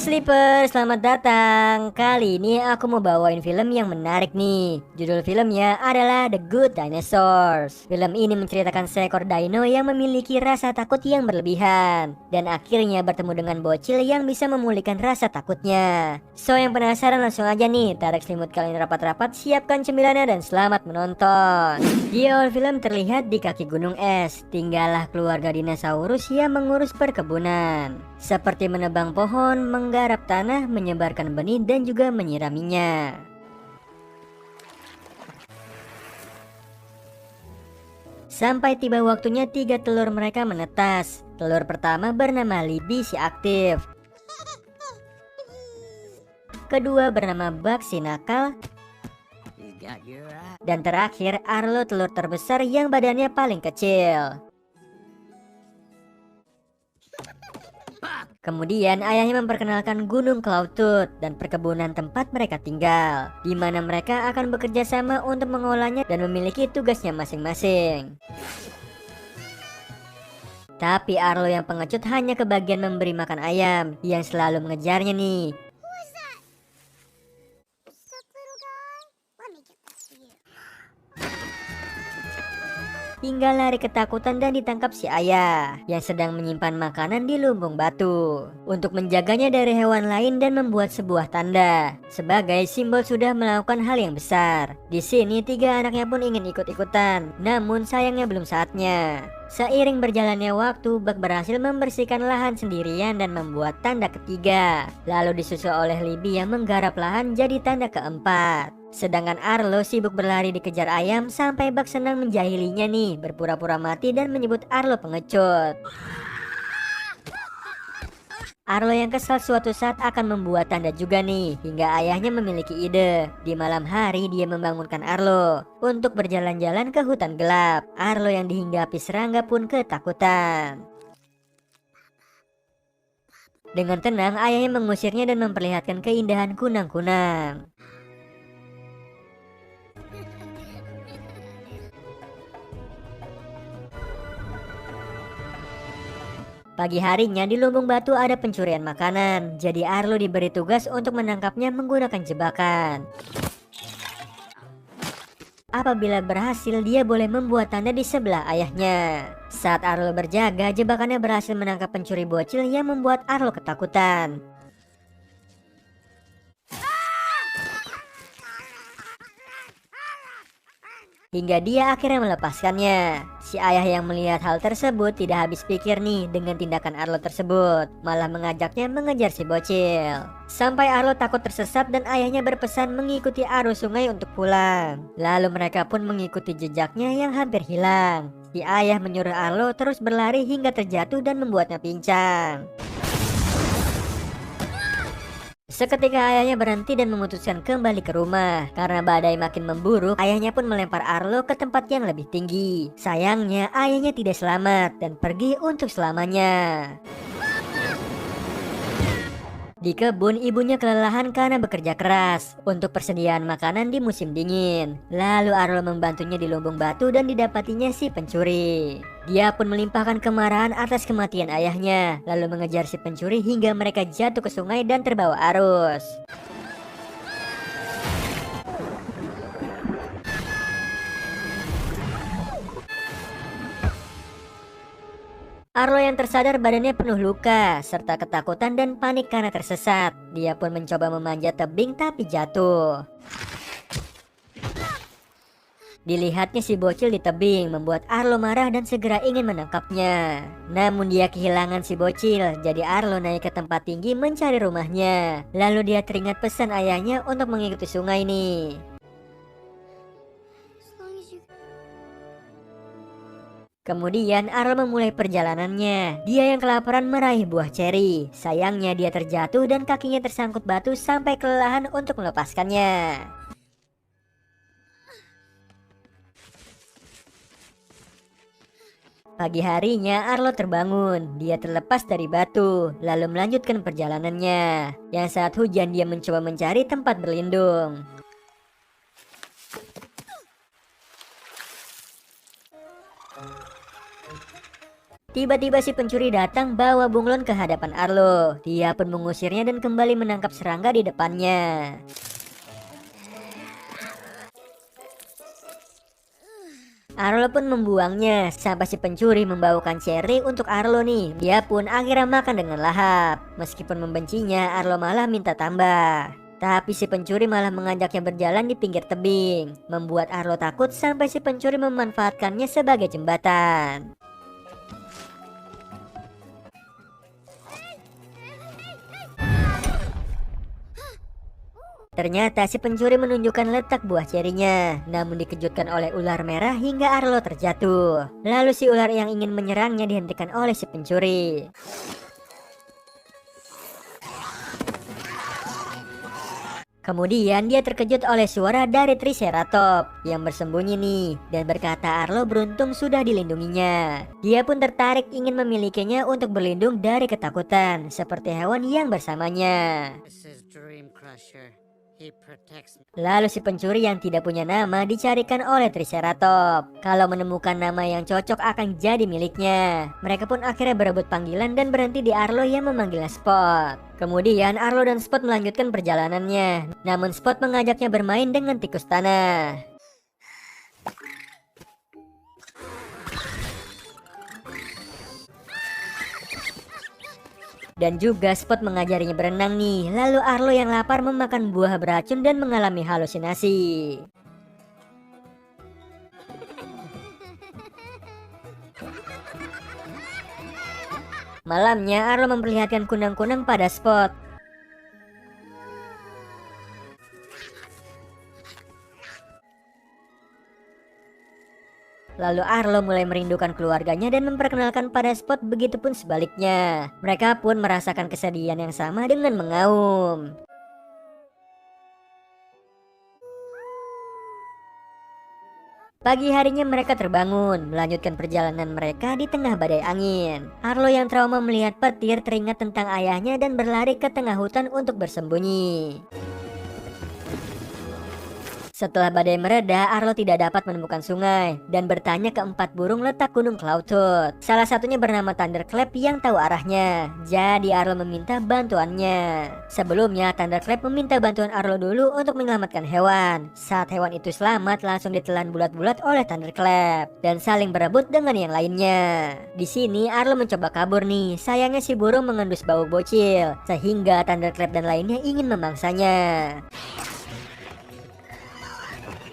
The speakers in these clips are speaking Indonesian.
Hai Sleeper, selamat datang. Kali ini aku mau bawain film yang menarik nih. Judul filmnya adalah The Good Dinosaurs. Film ini menceritakan seekor dino yang memiliki rasa takut yang berlebihan dan akhirnya bertemu dengan bocil yang bisa memulihkan rasa takutnya. So yang penasaran langsung aja nih, tarik selimut kalian rapat-rapat, siapkan cemilannya dan selamat menonton. Di awal film terlihat di kaki gunung es, tinggallah keluarga dinosaurus yang mengurus perkebunan. Seperti menebang pohon, menggarap tanah, menyebarkan benih dan juga menyiraminya. Sampai tiba waktunya 3 telur mereka menetas. Telur pertama bernama Libby si aktif. Kedua bernama Buck si nakal. Dan terakhir Arlo telur terbesar yang badannya paling kecil. Kemudian ayahnya memperkenalkan Gunung Clawtooth dan perkebunan tempat mereka tinggal, di mana mereka akan bekerja sama untuk mengolahnya dan memiliki tugasnya masing-masing. Tapi Arlo yang pengecut hanya kebagian memberi makan ayam yang selalu mengejarnya nih. Hingga lari ketakutan dan ditangkap si ayah yang sedang menyimpan makanan di lumbung batu untuk menjaganya dari hewan lain dan membuat sebuah tanda sebagai simbol sudah melakukan hal yang besar. Di sini 3 anaknya pun ingin ikut-ikutan, namun sayangnya belum saatnya. Seiring berjalannya waktu, Buck berhasil membersihkan lahan sendirian dan membuat tanda ketiga. Lalu disusul oleh Libby yang menggarap lahan jadi tanda keempat. Sedangkan Arlo sibuk berlari dikejar ayam sampai Buck senang menjahilinya nih, berpura-pura mati dan menyebut Arlo pengecut. Arlo yang kesal suatu saat akan membuat tanda juga nih, hingga ayahnya memiliki ide. Di malam hari dia membangunkan Arlo untuk berjalan-jalan ke hutan gelap. Arlo yang dihinggapi serangga pun ketakutan. Dengan tenang ayahnya mengusirnya dan memperlihatkan keindahan kunang-kunang. Pagi harinya di lumbung batu ada pencurian makanan, jadi Arlo diberi tugas untuk menangkapnya menggunakan jebakan. Apabila berhasil, dia boleh membuat tanda di sebelah ayahnya. Saat Arlo berjaga, jebakannya berhasil menangkap pencuri bocil yang membuat Arlo ketakutan. Hingga dia akhirnya melepaskannya. Si ayah yang melihat hal tersebut tidak habis pikir nih dengan tindakan Arlo tersebut, malah mengajaknya mengejar si bocil. Sampai Arlo takut tersesat dan ayahnya berpesan mengikuti arus sungai untuk pulang. Lalu mereka pun mengikuti jejaknya yang hampir hilang. Si ayah menyuruh Arlo terus berlari hingga terjatuh dan membuatnya pincang. Seketika ayahnya berhenti dan memutuskan kembali ke rumah. Karena badai makin memburuk, ayahnya pun melempar Arlo ke tempat yang lebih tinggi. Sayangnya ayahnya tidak selamat dan pergi untuk selamanya. Di kebun, ibunya kelelahan karena bekerja keras untuk persediaan makanan di musim dingin. Lalu Arlo membantunya di lumbung batu dan didapatinya si pencuri. Dia pun melimpahkan kemarahan atas kematian ayahnya, lalu mengejar si pencuri hingga mereka jatuh ke sungai dan terbawa arus. Arlo yang tersadar badannya penuh luka, serta ketakutan dan panik karena tersesat. Dia pun mencoba memanjat tebing tapi jatuh. Dilihatnya si bocil di tebing membuat Arlo marah dan segera ingin menangkapnya. Namun dia kehilangan si bocil, jadi Arlo naik ke tempat tinggi mencari rumahnya. Lalu dia teringat pesan ayahnya untuk mengikuti sungai nih. Kemudian Arlo memulai perjalanannya. Dia yang kelaparan meraih buah ceri. Sayangnya dia terjatuh dan kakinya tersangkut batu sampai kelelahan untuk melepaskannya. Pagi harinya Arlo terbangun. Dia terlepas dari batu, lalu melanjutkan perjalanannya. Yang saat hujan dia mencoba mencari tempat berlindung. Tiba-tiba si pencuri datang bawa bunglon ke hadapan Arlo. Dia pun mengusirnya dan kembali menangkap serangga di depannya. Arlo pun membuangnya sampai si pencuri membawakan cherry untuk Arlo nih. Dia pun akhirnya makan dengan lahap. Meskipun membencinya, Arlo malah minta tambah. Tapi si pencuri malah mengajaknya berjalan di pinggir tebing, membuat Arlo takut sampai si pencuri memanfaatkannya sebagai jembatan. Ternyata si pencuri menunjukkan letak buah cerinya, namun dikejutkan oleh ular merah hingga Arlo terjatuh. Lalu si ular yang ingin menyerangnya dihentikan oleh si pencuri. Kemudian dia terkejut oleh suara dari Triceratops yang bersembunyi nih dan berkata Arlo beruntung sudah dilindunginya. Dia pun tertarik ingin memilikinya untuk berlindung dari ketakutan seperti hewan yang bersamanya. Lalu si pencuri yang tidak punya nama dicarikan oleh Triceratops. Kalau menemukan nama yang cocok akan jadi miliknya. Mereka pun akhirnya berebut panggilan dan berhenti di Arlo yang memanggilnya Spot. Kemudian Arlo dan Spot melanjutkan perjalanannya. Namun Spot mengajaknya bermain dengan tikus tanah. Dan juga Spot mengajarinya berenang nih. Lalu Arlo yang lapar memakan buah beracun dan mengalami halusinasi. Malamnya Arlo memperlihatkan kunang-kunang pada Spot. Lalu Arlo mulai merindukan keluarganya dan memperkenalkan pada Spot, begitupun sebaliknya. Mereka pun merasakan kesedihan yang sama dengan mengaum. Pagi harinya mereka terbangun, melanjutkan perjalanan mereka di tengah badai angin. Arlo yang trauma melihat petir teringat tentang ayahnya dan berlari ke tengah hutan untuk bersembunyi. Setelah badai mereda, Arlo tidak dapat menemukan sungai dan bertanya ke 4 burung letak gunung Cloudtooth. Salah satunya bernama Thunderclap yang tahu arahnya. Jadi Arlo meminta bantuannya. Sebelumnya Thunderclap meminta bantuan Arlo dulu untuk menyelamatkan hewan. Saat hewan itu selamat, langsung ditelan bulat-bulat oleh Thunderclap dan saling berebut dengan yang lainnya. Di sini Arlo mencoba kabur nih. Sayangnya si burung mengendus bau bocil sehingga Thunderclap dan lainnya ingin memangsanya.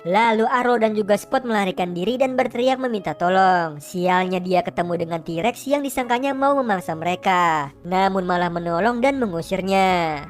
Lalu Arlo dan juga Spot melarikan diri dan berteriak meminta tolong. Sialnya dia ketemu dengan T-Rex yang disangkanya mau memangsa mereka, namun malah menolong dan mengusirnya.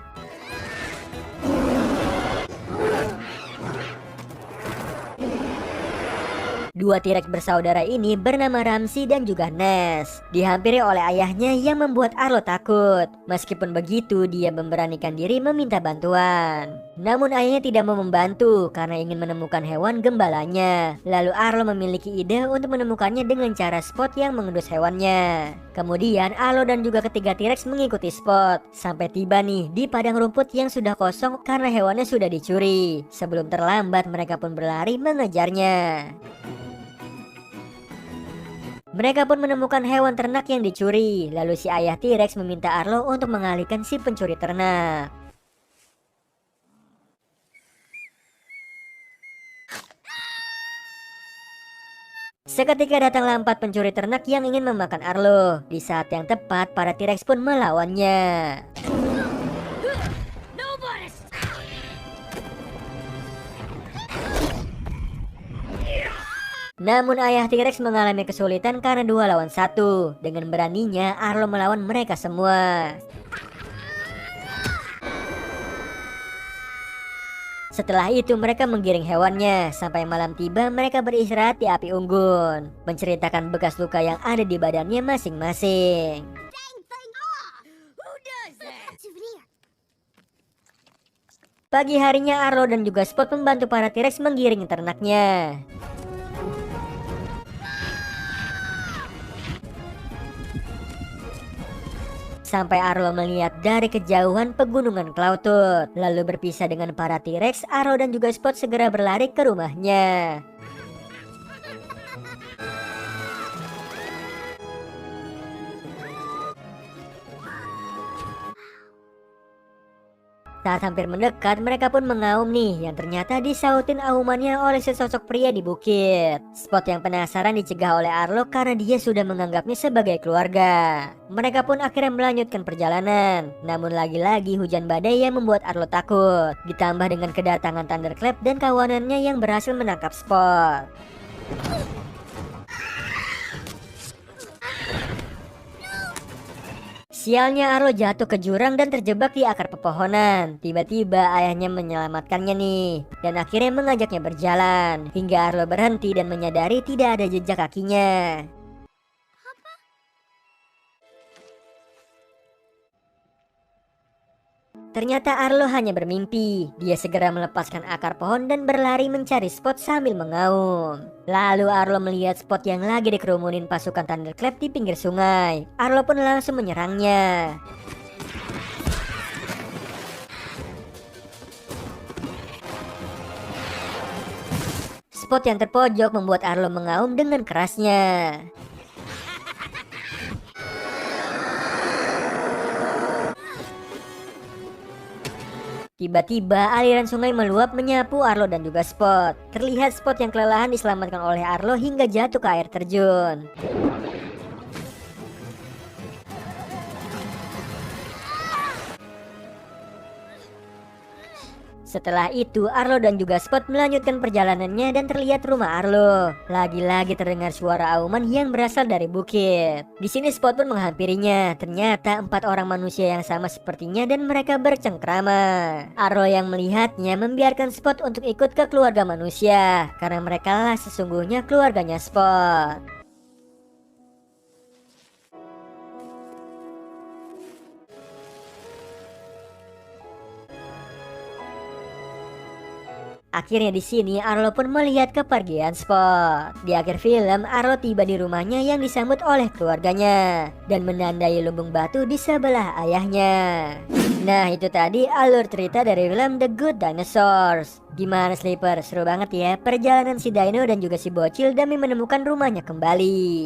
Dua T-Rex bersaudara ini bernama Ramsey dan juga Ness. Dihampiri oleh ayahnya yang membuat Arlo takut. Meskipun begitu, dia memberanikan diri meminta bantuan. Namun ayahnya tidak mau membantu karena ingin menemukan hewan gembalanya. Lalu Arlo memiliki ide untuk menemukannya dengan cara Spot yang mengendus hewannya. Kemudian Arlo dan juga ketiga T-Rex mengikuti Spot sampai tiba nih di padang rumput yang sudah kosong karena hewannya sudah dicuri. Sebelum terlambat, mereka pun berlari mengejarnya. Mereka pun menemukan hewan ternak yang dicuri. Lalu si ayah T-Rex meminta Arlo untuk mengalihkan si pencuri ternak. Seketika datanglah 4 pencuri ternak yang ingin memakan Arlo. Di saat yang tepat, para T-Rex pun melawannya. Namun ayah T-Rex mengalami kesulitan karena 2 lawan 1. Dengan beraninya Arlo melawan mereka semua. Setelah itu mereka menggiring hewannya. Sampai malam tiba mereka beristirahat di api unggun, menceritakan bekas luka yang ada di badannya masing-masing. Pagi harinya Arlo dan juga Spot membantu para T-Rex menggiring ternaknya. Sampai Arlo melihat dari kejauhan pegunungan Cloudtooth. Lalu berpisah dengan para T-Rex, Arlo dan juga Spot segera berlari ke rumahnya. Saat hampir mendekat, mereka pun mengaum nih, yang ternyata disautin aumannya oleh sesosok pria di bukit. Spot yang penasaran dicegah oleh Arlo karena dia sudah menganggapnya sebagai keluarga. Mereka pun akhirnya melanjutkan perjalanan. Namun lagi-lagi hujan badai yang membuat Arlo takut, ditambah dengan kedatangan Thunderclap dan kawanannya yang berhasil menangkap Spot. Sialnya, Arlo jatuh ke jurang dan terjebak di akar pepohonan. Tiba-tiba ayahnya menyelamatkannya nih, dan akhirnya mengajaknya berjalan, hingga Arlo berhenti dan menyadari tidak ada jejak kakinya. Ternyata Arlo hanya bermimpi. Dia segera melepaskan akar pohon dan berlari mencari Spot sambil mengaum. Lalu Arlo melihat Spot yang lagi dikerumunin pasukan Thunderclap di pinggir sungai. Arlo pun langsung menyerangnya. Spot yang terpojok membuat Arlo mengaum dengan kerasnya. Tiba-tiba aliran sungai meluap menyapu Arlo dan juga Spot. Terlihat Spot yang kelelahan diselamatkan oleh Arlo hingga jatuh ke air terjun. Setelah itu, Arlo dan juga Spot melanjutkan perjalanannya dan terlihat rumah Arlo. Lagi-lagi terdengar suara auman yang berasal dari bukit. Di sini Spot pun menghampirinya. Ternyata 4 orang manusia yang sama sepertinya dan mereka bercengkrama. Arlo yang melihatnya membiarkan Spot untuk ikut ke keluarga manusia karena mereka lah sesungguhnya keluarganya Spot. Akhirnya di sini Arlo pun melihat kepergian Spot. Di akhir film, Arlo tiba di rumahnya yang disambut oleh keluarganya dan menandai lumbung batu di sebelah ayahnya. Nah, itu tadi alur cerita dari film The Good Dinosaurs. Gimana Sleeper? Seru banget ya perjalanan si Dino dan juga si bocil demi menemukan rumahnya kembali.